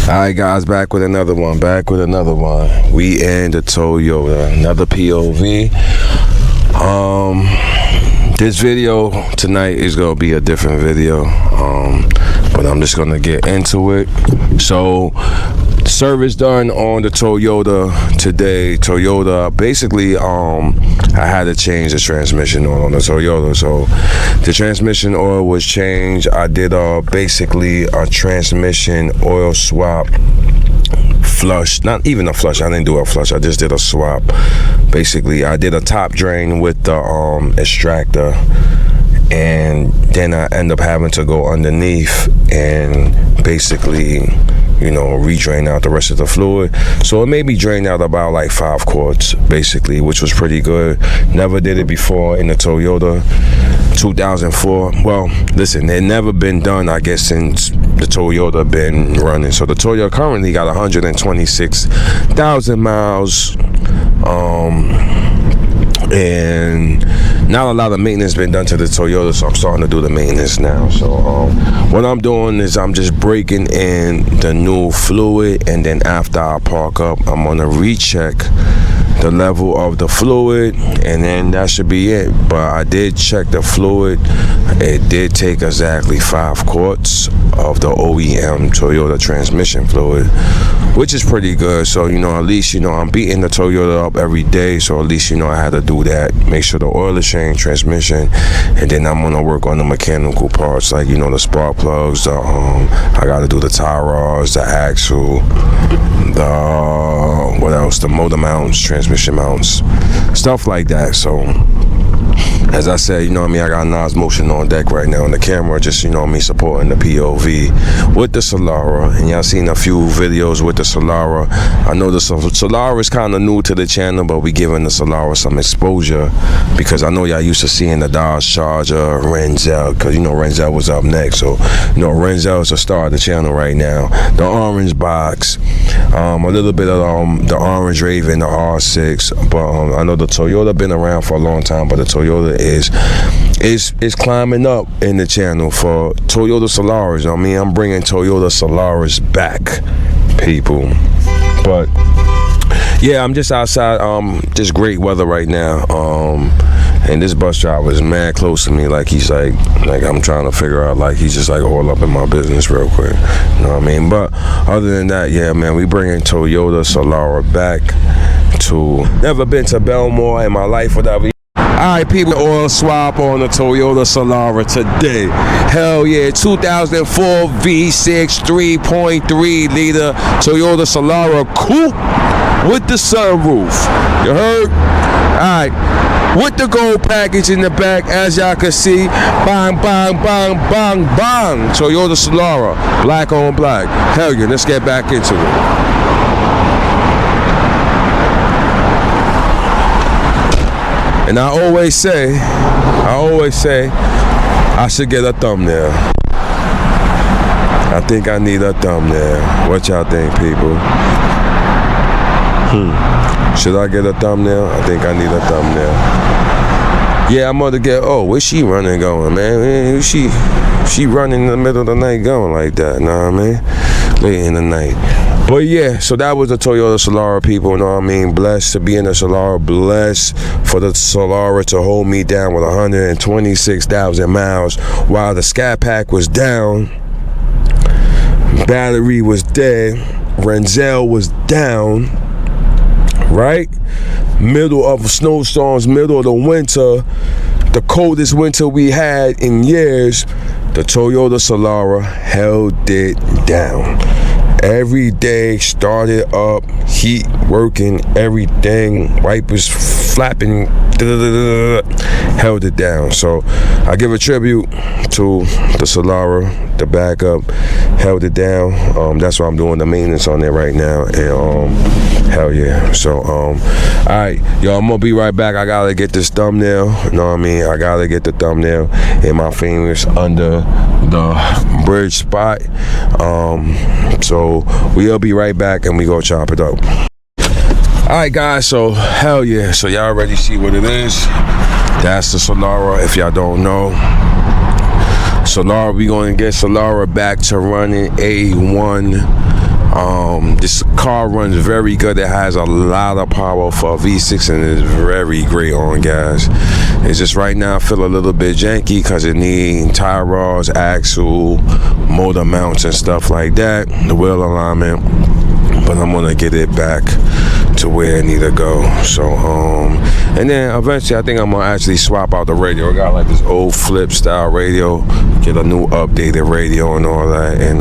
Alright guys, back with another one. We in the Toyota, another POV. This video tonight is gonna be a different video, but I'm just gonna get into it. So, service done on the Toyota today. Toyota, basically, I had to change the transmission oil on the Toyota. So, the transmission oil was changed. I did basically a transmission oil swap. Flush, not even a flush. I didn't do a flush. I just did a swap. Basically, I did a top drain with the extractor, and then I end up having to go underneath and basically, you know, re-drain out the rest of the fluid. So it made me drain out about like 5 quarts, basically, which was pretty good. Never did it before in the Toyota 2004. Well, listen, it never been done, I guess, since the Toyota been running. So the Toyota currently got 126,000 miles, and not a lot of maintenance been done to the Toyota, so I'm starting to do the maintenance now. So what I'm doing is I'm just breaking in the new fluid, and then after I park up, I'm gonna recheck the level of the fluid, and then that should be it. But I did check the fluid. It did take exactly 5 quarts of the OEM Toyota transmission fluid, which is pretty good. So, you know, at least, you know, I'm beating the Toyota up every day, so at least, you know, I had to do that. Make sure the oil is changed, transmission, and then I'm gonna work on the mechanical parts, like, you know, the spark plugs, I gotta do the tie rods, the axle, what else, the motor mounts, transmission mounts, stuff like that. So as I said, you know what I mean, I got Nas Motion on deck right now on the camera, just, you know what I mean, supporting the POV with the Solara. And y'all seen a few videos with the Solara. I know the Solara is kind of new to the channel, but we giving the Solara some exposure because I know y'all used to seeing the Dodge Charger, Renzel, because, you know, Renzel was up next. So, you know, Renzel is the star of the channel right now. The orange box, a little bit of the orange Raven, the R6, but I know the Toyota been around for a long time, but the Toyota is climbing up in the channel for Toyota Solaras. I mean, I'm bringing Toyota Solaras back, people. But yeah, I'm just outside, just great weather right now, and this bus driver is mad close to me, like he's like I'm trying to figure out, like he's just like all up in my business real quick, you know what I mean? But other than that, yeah, man, we bringing Toyota Solara back to, never been to Belmore in my life, whatever. Alright, people, oil swap on the Toyota Solara today. Hell yeah, 2004 V6 3.3 liter Toyota Solara coupe with the sunroof. You heard? Alright, with the gold package in the back, as y'all can see. Bang, bang, bang, bang, bang. Toyota Solara, black on black. Hell yeah, let's get back into it. And I always say, I should get a thumbnail. I think I need a thumbnail. What y'all think, people? Should I get a thumbnail? I think I need a thumbnail. Yeah, I'm gonna get, oh, where's she running going, man? She running in the middle of the night going like that, know what I mean? Late in the night. But yeah, so that was the Toyota Solara, people, you know what I mean? Blessed to be in the Solara, blessed for the Solara to hold me down with 126,000 miles while the Scat Pack was down, battery was dead, Renzel was down, right? Middle of snowstorms, middle of the winter, the coldest winter we had in years, the Toyota Solara held it down. Every day started up, heat working, everything, wipers flapping, held it down. So I give a tribute to the Solara, the backup, held it down. That's why I'm doing the maintenance on it right now, and hell yeah. So alright, yo, I'm gonna be right back. I gotta get this thumbnail, you know what I mean? I gotta get the thumbnail in my fingers under the bridge spot. So we'll be right back and we go chop it up. Alright guys, so hell yeah, so y'all already see what it is. That's the Solara, if y'all don't know. Solara, we gonna get Solara back to running A1 This car runs very good. It has a lot of power for a V6 and it's very great on gas. It's just right now I feel a little bit janky because it needs tie rods, axle, motor mounts and stuff like that, the wheel alignment, but I'm gonna get it back to where it need to go. So and then eventually I think I'm gonna actually swap out the radio. I got like this old flip style radio, get a new updated radio and all that, and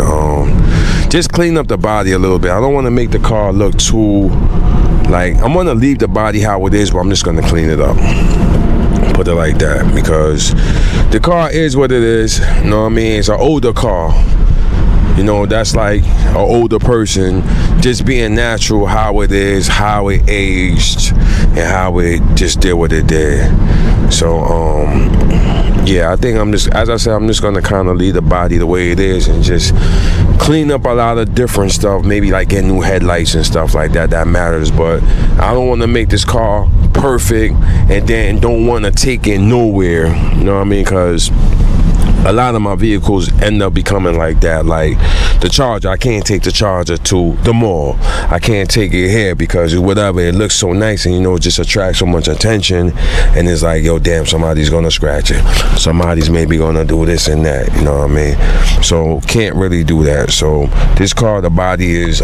just clean up the body a little bit. I don't want to make the car look too, like, I'm gonna leave the body how it is, but I'm just gonna clean it up, put it like that, because the car is what it is, you know what I mean? It's an older car, you know, that's like an older person just being natural, how it is, how it aged, and how it just did what it did. So yeah, I think I'm just, as I said, I'm just gonna kind of leave the body the way it is and just clean up a lot of different stuff, maybe like get new headlights and stuff like that. That matters, but I don't want to make this car perfect and then don't want to take it nowhere, you know what I mean? Because a lot of my vehicles end up becoming like that. Like the Charger, I can't take the Charger to the mall. I can't take it here because whatever, it looks so nice and, you know, it just attracts so much attention, and it's like, yo, damn, somebody's gonna scratch it, somebody's maybe gonna do this and that, you know what I mean? So can't really do that. So this car, the body is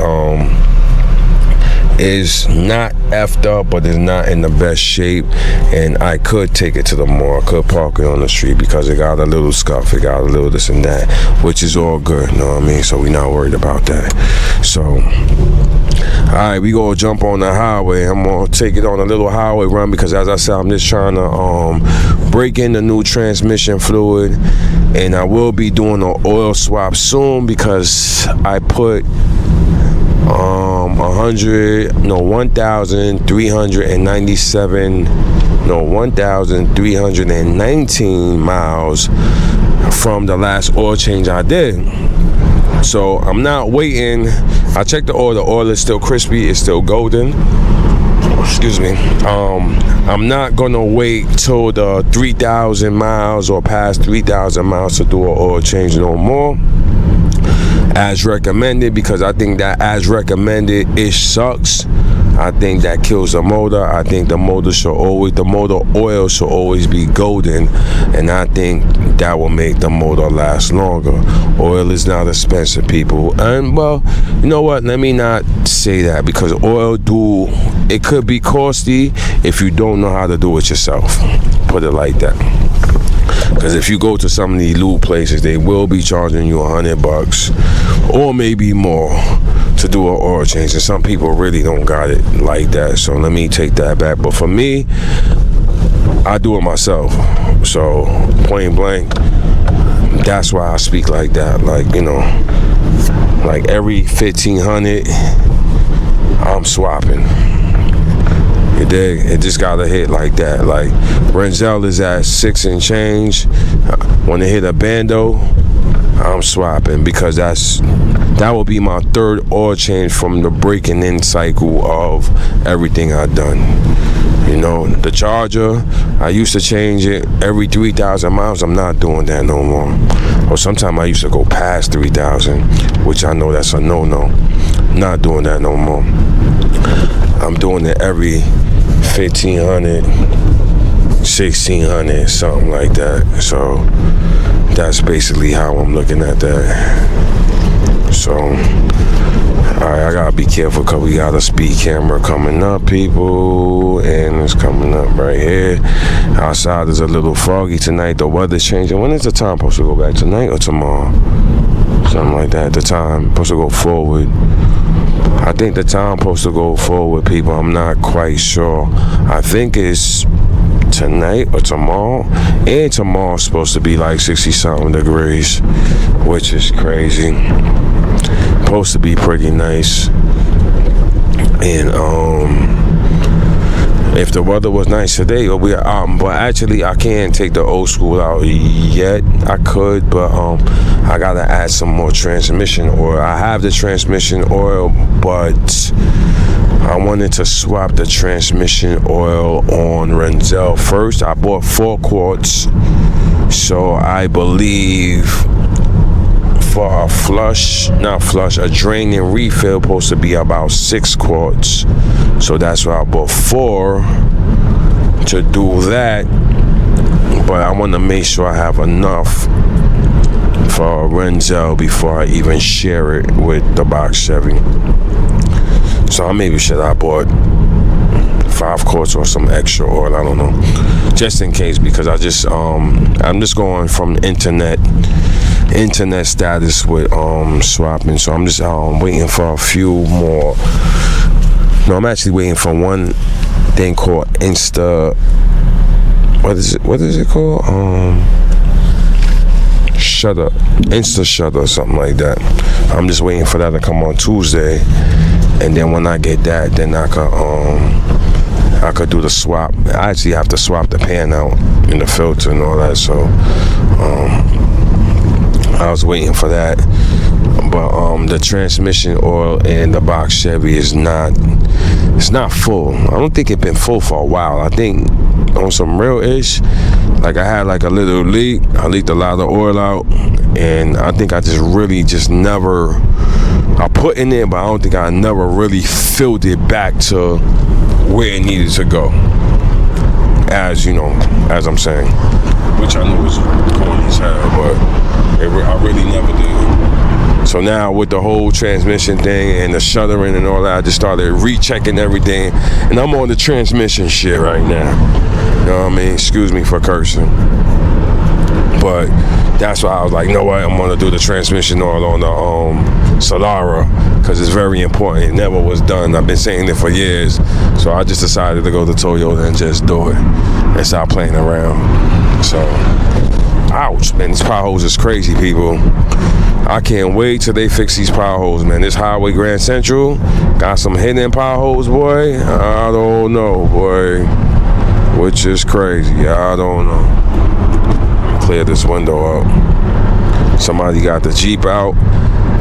not effed up, but it's not in the best shape, and I could take it to the mall. I could park it on the street because it got a little scuff, it got a little this and that, which is all good, you know what I mean? So we're not worried about that. So alright, we gonna jump on the highway. I'm gonna take it on a little highway run because, as I said, I'm just trying to break in the new transmission fluid, and I will be doing an oil swap soon because I put 1,319 miles from the last oil change I did. So I'm not waiting. I checked the oil is still crispy, it's still golden. Excuse me. I'm not gonna wait till the 3,000 miles or past 3,000 miles to do an oil change no more, as recommended, because I think that as recommended ish sucks. I think that kills the motor. I think the motor oil should always be golden, and I think that will make the motor last longer. Oil is not expensive, people, and well, you know what, let me not say that, because it could be costly if you don't know how to do it yourself, put it like that. Because if you go to some of these lube places, they will be charging you $100 or maybe more to do an oil change, and some people really don't got it like that. So let me take that back. But for me, I do it myself. So point blank, that's why I speak like that. Like, you know, like every 1,500, I'm swapping. You dig? It just gotta hit like that. Like Renzel is at 6 and change. When they hit a bando, I'm swapping, because that will be my third oil change from the breaking in cycle of everything I've done. You know, the Charger, I used to change it every 3,000 miles. I'm not doing that no more. Or sometimes I used to go past 3,000, which I know that's a no-no. Not doing that no more. I'm doing it every 1,500, 1,600, something like that. So that's basically how I'm looking at that. So, alright, I gotta be careful because we got a speed camera coming up, people, and it's coming up right here. Outside is a little foggy tonight. The weather's changing. When is the time supposed to go back? Tonight or tomorrow? Something like that. The time supposed to go forward. I think the time supposed to go forward, people. I'm not quite sure. I think it's tonight or tomorrow, and tomorrow's supposed to be like 60-something degrees, which is crazy. Supposed to be pretty nice. And if the weather was nice today, we are out. But actually, I can't take the old school out yet. I could, but I gotta add some more transmission oil. I have the transmission oil, but I wanted to swap the transmission oil on Renzel first. I bought 4 quarts, so I believe for a a drain and refill supposed to be about 6 quarts. So that's why I bought 4 to do that. But I want to make sure I have enough for Renzel before I even share it with the box Chevy. So I maybe should I bought 5 quarts or some extra oil, I don't know, just in case, because I'm just going from internet status with swapping. So I'm just waiting for a few more. No, I'm actually waiting for one thing called what is it called? Insta Shutter or something like that. I'm just waiting for that to come on Tuesday, and then when I get that, then I could do the swap. I actually have to swap the pan out in the filter and all that, so I was waiting for that. But the transmission oil in the box Chevy is not full. I don't think it's been full for a while. I think on some real ish, like I had like a little leak. I leaked a lot of oil out, and I think I never, I put in it, but I don't think I never really filled it back to where it needed to go, as I'm saying, which I know is corny as hell, but I really never did. So now with the whole transmission thing and the shuttering and all that, I just started rechecking everything, and I'm on the transmission shit right now. You know what I mean? Excuse me for cursing, but that's why I was like, you know what, I'm gonna do the transmission oil on the Solara, because it's very important. It never was done. I've been saying it for years, so I just decided to go to Toyota and just do it and stop playing around. So, ouch, man, these potholes is crazy, people. I can't wait till they fix these potholes, man. This highway Grand Central got some hidden potholes, boy. I don't know, boy, which is crazy. I don't know. Clear this window up. Somebody got the Jeep out.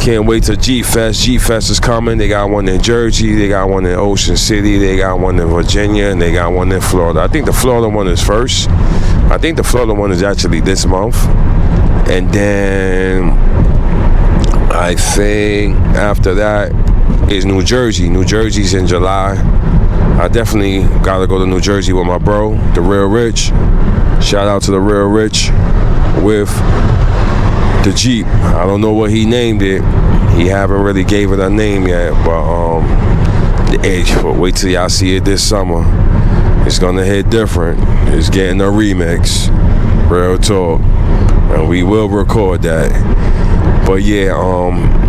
Can't wait till Jeep Fest. Jeep Fest is coming. They got one in Jersey. They got one in Ocean City. They got one in Virginia. And they got one in Florida. I think the Florida one is first. I think the Florida one is actually this month. And then I think after that is New Jersey. New Jersey's in July. I definitely got to go to New Jersey with my bro, the Real Rich. Shout out to the Real Rich with the Jeep. I don't know what he named it. He haven't really gave it a name yet, but wait till y'all see it this summer. It's gonna hit different. It's getting a remix, real talk, and we will record that. But yeah,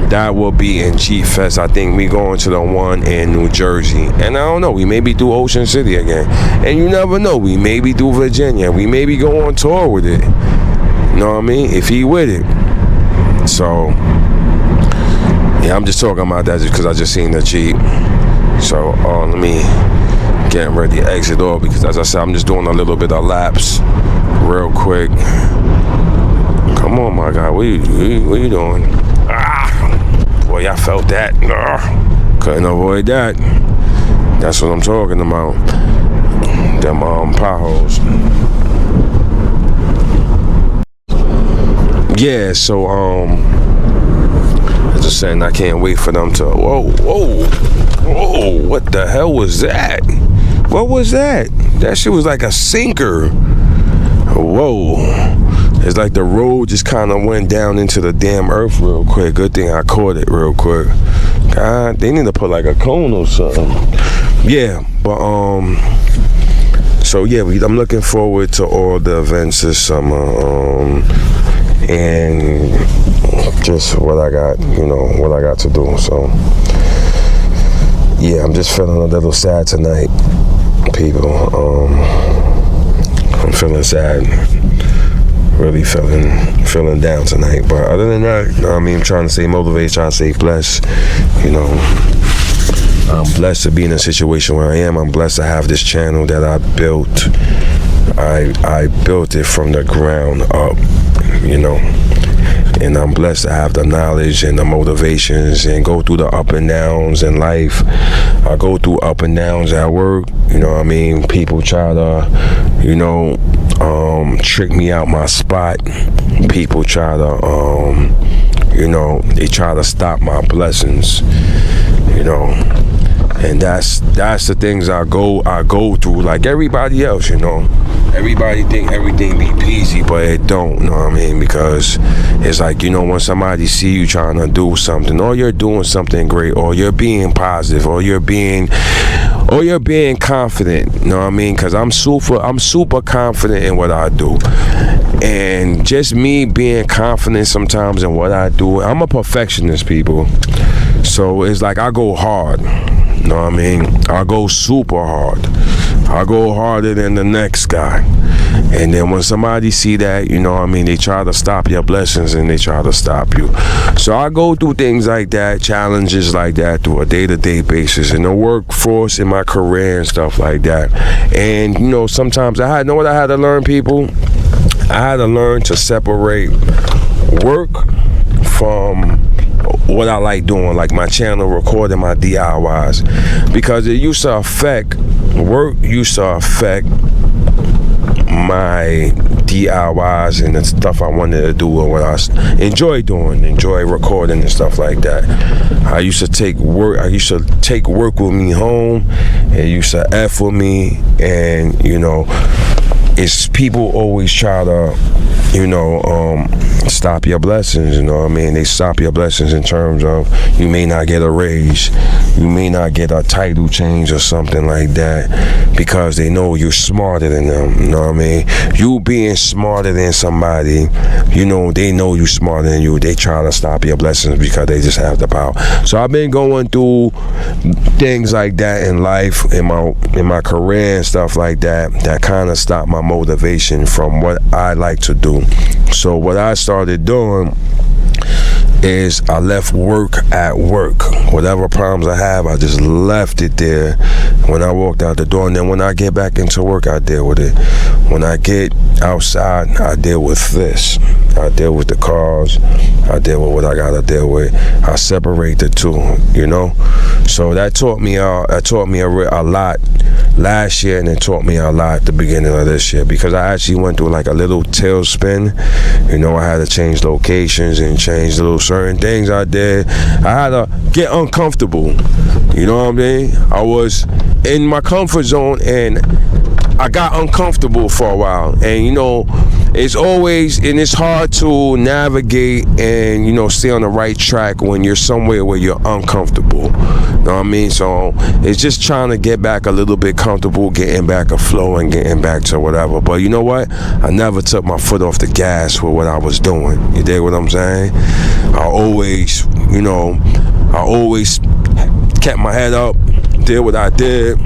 that will be in Jeep Fest. I think we going to the one in New Jersey, and I don't know, we maybe do Ocean City again, and you never know, we maybe do Virginia. We maybe go on tour with it. You know what I mean? If he with it. So yeah, I'm just talking about that just because I just seen the Jeep. So let me get ready to exit off, because as I said, I'm just doing a little bit of laps real quick. Come on, my guy, what you doing? Boy, I felt that. Couldn't avoid that. That's what I'm talking about. Them potholes. Yeah, so I just saying, I can't wait for them to. Whoa! What the hell was that? What was that? That shit was like a sinker. Whoa! It's like the road just kind of went down into the damn earth real quick. Good thing I caught it real quick. God, they need to put like a cone or something. Yeah, but so yeah, I'm looking forward to all the events this summer. And just what I got to do. So yeah, I'm just feeling a little sad tonight, people. I'm feeling sad, really feeling down tonight. But other than that, you know what I mean, I'm trying to stay motivated, trying to stay blessed. I'm blessed to be in a situation where I am. I'm blessed to have this channel that I built. I built it from the ground up, and I'm blessed to have the knowledge and the motivations and go through the up and downs in life. I go through up and downs at work, you know what I mean? People try to, trick me out my spot. People try to, you know, they try to stop my blessings, you know. And that's the things I go through like everybody else, you know. Everybody think everything be peasy, but it don't, you know what I mean? Because it's like, you know, when somebody see you trying to do something, or you're doing something great, or you're being positive, or you're being confident, you know what I mean? Because I'm super confident in what I do. And just me being confident sometimes in what I do, I'm a perfectionist, people. So it's like I go hard, you know what I mean? I go super hard. I go harder than the next guy. And then when somebody see that, you know what I mean, they try to stop your blessings and they try to stop you. So I go through things like that, challenges like that through a day-to-day basis in the workforce, in my career and stuff like that. And, you know, sometimes I had to learn, people? I had to learn to separate work from what I like doing, like my channel, recording my DIYs, because it used to affect my DIYs and the stuff I wanted to do, and what I enjoy recording and stuff like that. I used to take work with me home. It used to F with me, and you know, it's people always try to, you know, stop your blessings, you know what I mean? They stop your blessings in terms of you may not get a raise, you may not get a title change or something like that, because they know you're smarter than them, you know what I mean? You being smarter than somebody, you know, they know you smarter than you. They try to stop your blessings because they just have the power. So I've been going through things like that in life, in my career and stuff like that kind of stopped my motivation from what I like to do. So what I started doing is I left work at work. Whatever problems I have, I just left it there when I walked out the door. And then when I get back into work, I deal with it. When I get outside, I deal with this. I deal with the cars. I deal with what I gotta deal with. I separate the two, you know. So that taught me a lot last year, and it taught me a lot at the beginning of this year, because I actually went through like a little tailspin. You know, I had to change locations and change little certain things I did. I had to get uncomfortable. You know what I mean? I was in my comfort zone and I got uncomfortable for a while. And you know, it's hard to navigate and, you know, stay on the right track when you're somewhere where you're uncomfortable. You know what I mean? So it's just trying to get back a little bit comfortable, getting back a flow and getting back to whatever. But you know what? I never took my foot off the gas with what I was doing. You dig what I'm saying? I always kept my head up, did what I did,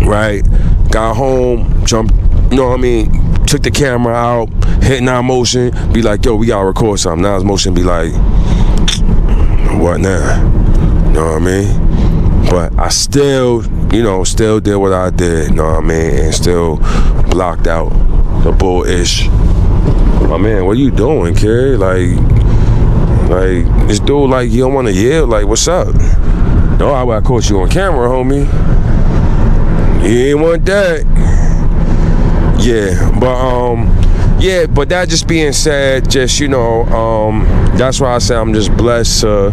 right? Got home, jumped, you know what I mean? Took the camera out, hit Now Motion, be like, yo, we gotta record something. Now Motion be like, what now? You know what I mean? But I still did what I did, you know what I mean? And still blocked out the bullish. My man, what are you doing, kid? Like this dude, like, you don't want to yell, like, what's up? No, I caught you on camera, homie. You ain't want that. Yeah, but that just being said, just, you know, that's why I say I'm just blessed to,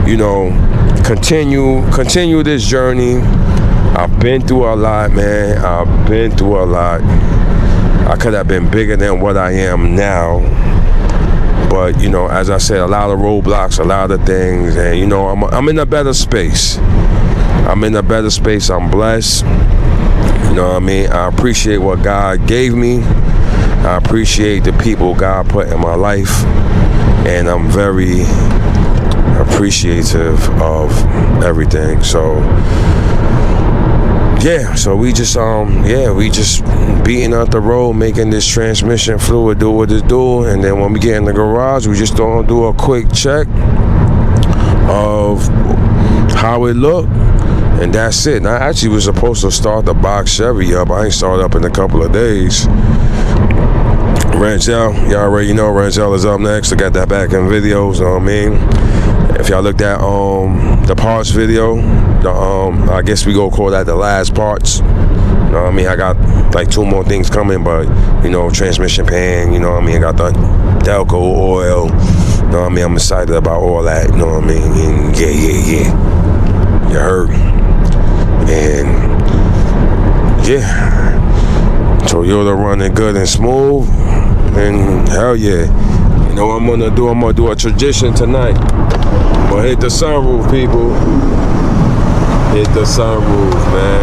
you know, continue this journey. I've been through a lot, man. I've been through a lot. I could have been bigger than what I am now. But, you know, as I said, a lot of roadblocks, a lot of things, and, you know, I'm in a better space. I'm in a better space. I'm blessed. You know what I mean? I appreciate what God gave me. I appreciate the people God put in my life. And I'm very appreciative of everything. So, yeah, so we just beating out the road, making this transmission fluid do what it do. And then when we get in the garage, we just gonna do a quick check of how it looked. And that's it. And I actually was supposed to start the box Chevy up. I ain't started up in a couple of days. Ranchell, y'all already know Ranchell is up next. I got that back in videos, you know what I mean? If y'all looked at the parts video, I guess we go call that the last parts. You know what I mean? I got like 2 more things coming, but, you know, transmission pan, you know what I mean? I got the Delco oil, You know what I mean? I'm excited about all that. You know what I mean? And yeah. You heard? And yeah, Toyota running good and smooth. And hell yeah. You know what I'm gonna do? I'm gonna do a tradition tonight. I'm gonna hit the sunroof, people. Hit the sunroof, man.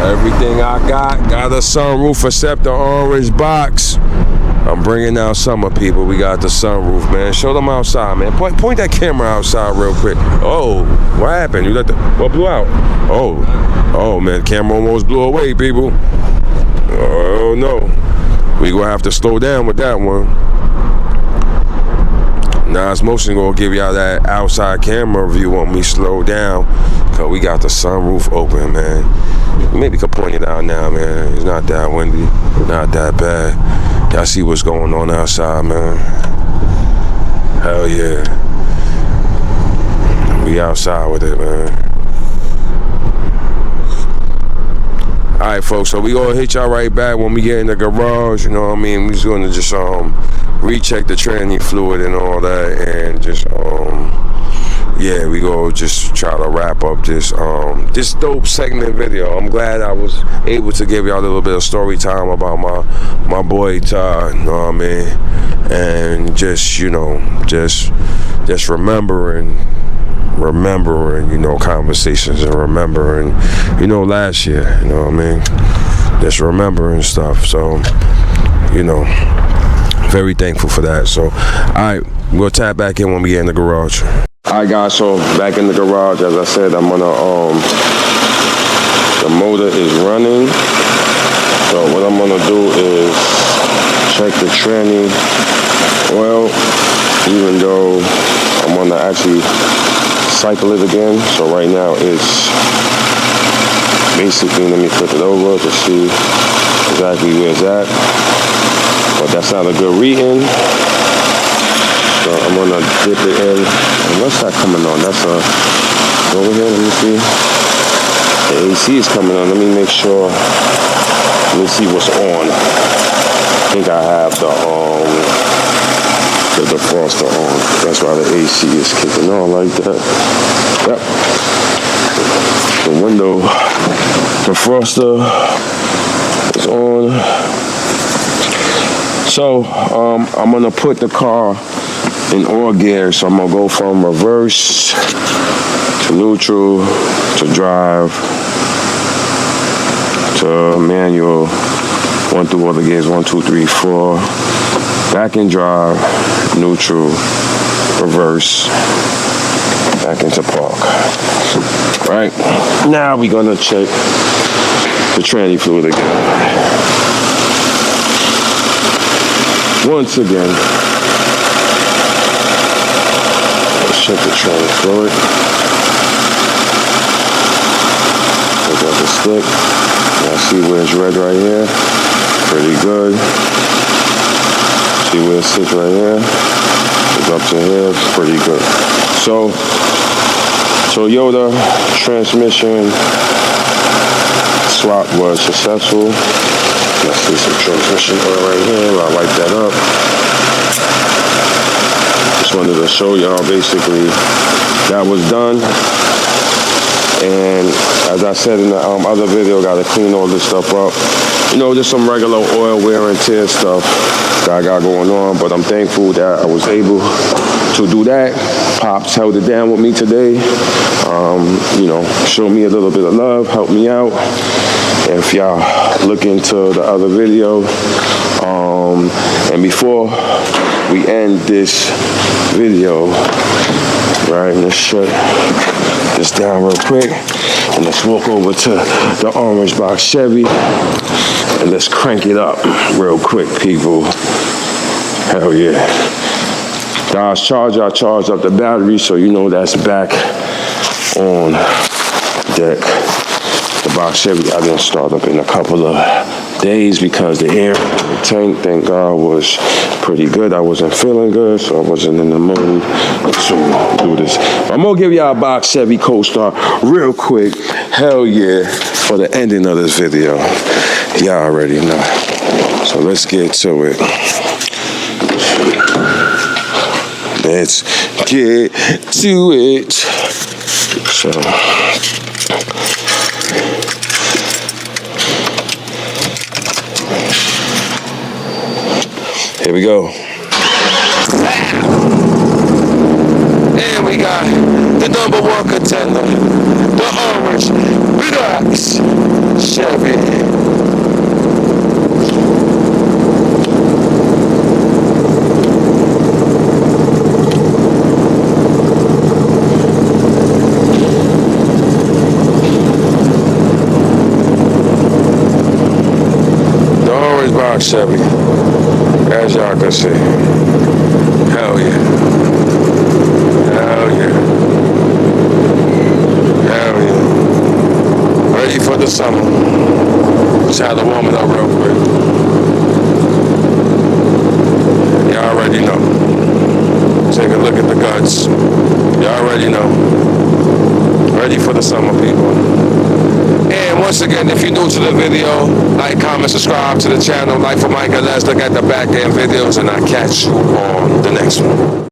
Everything I got a sunroof except the orange box. I'm bringing out summer, people. We got the sunroof, man. Show them outside, man. Point that camera outside real quick. Oh, what happened? You let what blew out? Oh man, the camera almost blew away, people. Oh no, we gonna have to slow down with that one. Nas Motion gonna give y'all that outside camera view when we slow down, cause we got the sunroof open, man. Maybe could point it out now, man. It's not that windy, not that bad. Y'all see what's going on outside, man. Hell yeah. We outside with it, man. Alright, folks, so we gonna hit y'all right back when we get in the garage, you know what I mean? We just gonna just recheck the tranny fluid and all that, and just yeah, we go just try to wrap up this dope segment video. I'm glad I was able to give y'all a little bit of story time about my boy Todd, you know what I mean? And just, you know, just remembering, you know, conversations, and remembering, you know, last year, you know what I mean? Just remembering stuff. So, you know, very thankful for that. So, alright, we'll tap back in when we get in the garage. Alright guys, so back in the garage, as I said, I'm gonna the motor is running. So what I'm gonna do is check the tranny oil, even though I'm gonna actually cycle it again. So right now it's basically, let me flip it over to see exactly where it's at. But that's not a good reading. So I'm gonna dip it in. And what's that coming on? That's over here, let me see. The AC is coming on. Let me make sure. Let me see what's on. I think I have the defroster on. That's why the AC is kicking on like that. Yep. The window defroster is on. So I'm gonna put the car in all gears. So I'm gonna go from reverse to neutral to drive to manual, 1 through all the gears, 1, 2, 3, 4, back in drive, neutral, reverse, back into park. Right, now we're gonna check the tranny fluid again. Once again, let's check the tranny fluid. Take out the stick. Now see where it's red right here. Pretty good. See where it sits right here. It's up to here. Pretty good. So, Toyota transmission swap was successful. Let's see some transmission oil right here. I'll wipe that up. Just wanted to show y'all basically that was done. And as I said in the other video, got to clean all this stuff up. You know, just some regular oil wear and tear stuff that I got going on. But I'm thankful that I was able to do that. Pops held it down with me today. You know, showed me a little bit of love, helped me out. And if y'all look into the other video, and before we end this video, right, let's shut this down real quick, and let's walk over to the orange box Chevy, and let's crank it up real quick, people. Hell yeah. Dodge Charger, I charged up the battery, so you know that's back on deck. The box Chevy I didn't start up in a couple of days because the air in the tank, thank God, was pretty good. I wasn't feeling good, so I wasn't in the mood to do this. I'm gonna give y'all a box Chevy Co-Star real quick. Hell yeah, for the ending of this video. Y'all already know. So let's get to it. Let's get to it. So, here we go. And we got the #1 contender, the orange Relax Chevy. Chevy, as y'all can see. Hell yeah. Hell yeah. Hell yeah. Ready for the summer. Just had to warm it up real quick. Y'all already know. Take a look at the guts. Y'all already know. Ready for the summer, people. And once again, if you're new to the video, like, comment, subscribe to the channel. Like for Mike and let's look at the back end videos, and I'll catch you on the next one.